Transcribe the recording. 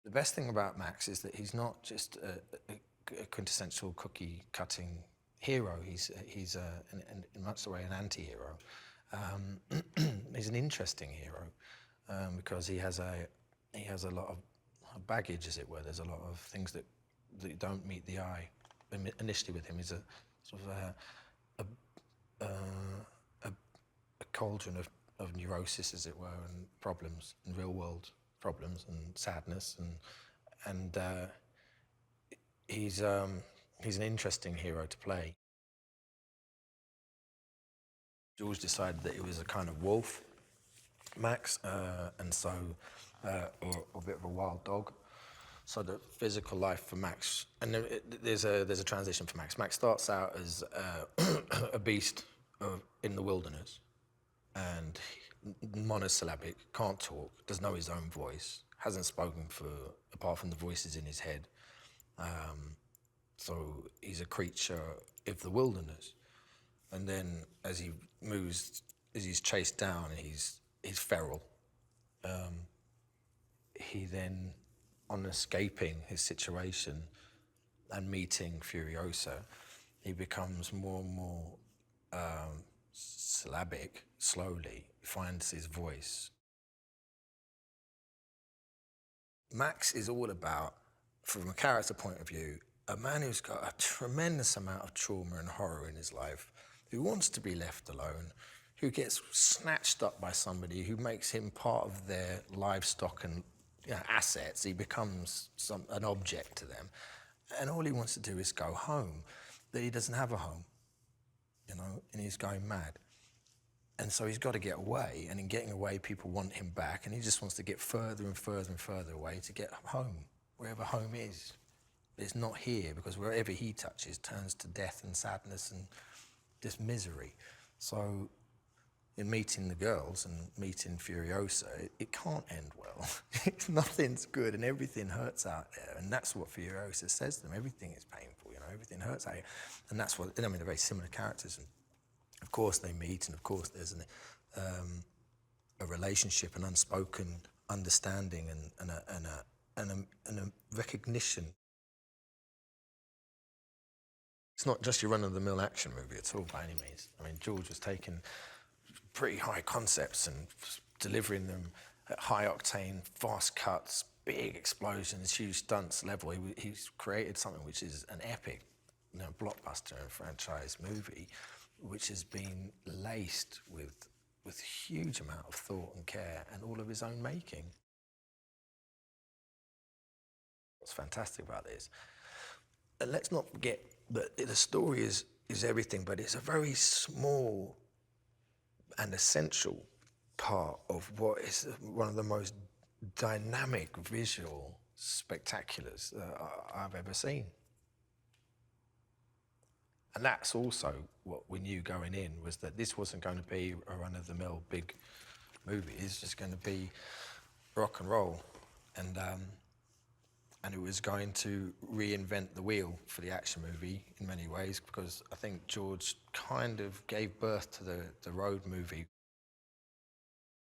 The best thing about Max is that he's not just a quintessential cookie-cutting hero. He's in much the way an anti-hero. He's an interesting hero because he has a lot of baggage, as it were. There's a lot of things that don't meet the eye. Initially, with him, he's a sort of a cauldron of neurosis, as it were, and problems, and real-world problems, and sadness, and he's an interesting hero to play. George decided that he was a kind of wolf, Max, and so, or a bit of a wild dog. So the physical life for Max, and there's a transition for Max. Max starts out as a beast in the wilderness, and monosyllabic, can't talk, doesn't know his own voice, hasn't spoken apart from the voices in his head. So he's a creature of the wilderness. And then as he moves, as he's chased down, he's feral. He then, on escaping his situation and meeting Furiosa, he becomes more and more syllabic, slowly, finds his voice. Max is all about, from a character point of view, a man who's got a tremendous amount of trauma and horror in his life, who wants to be left alone, who gets snatched up by somebody who makes him part of their livestock and assets. He becomes an object to them. And all he wants to do is go home, but he doesn't have a home, and he's going mad. And so he's got to get away, and in getting away, people want him back, and he just wants to get further and further and further away to get home, wherever home is. It's not here, because wherever he touches turns to death and sadness and just misery. So in meeting the girls and meeting Furiosa, it can't end well. Nothing's good and everything hurts out there. And that's what Furiosa says to them. Everything is painful, everything hurts out here. And that's what, they're very similar characters. And of course they meet, and of course there's a relationship, an unspoken understanding and a recognition. It's not just your run-of-the-mill action movie at all, by any means. I mean, George was taking pretty high concepts and delivering them at high octane, fast cuts, big explosions, huge stunts level. He's created something which is an epic, blockbuster and franchise movie, which has been laced with huge amount of thought and care and all of his own making. What's fantastic about this, and let's not forget that the story is everything, but it's a very small and essential part of what is one of the most dynamic visual spectaculars I've ever seen. And that's also what we knew going in, was that this wasn't going to be a run-of-the-mill big movie. It's just going to be rock and roll. And it was going to reinvent the wheel for the action movie in many ways, because I think George kind of gave birth to the road movie.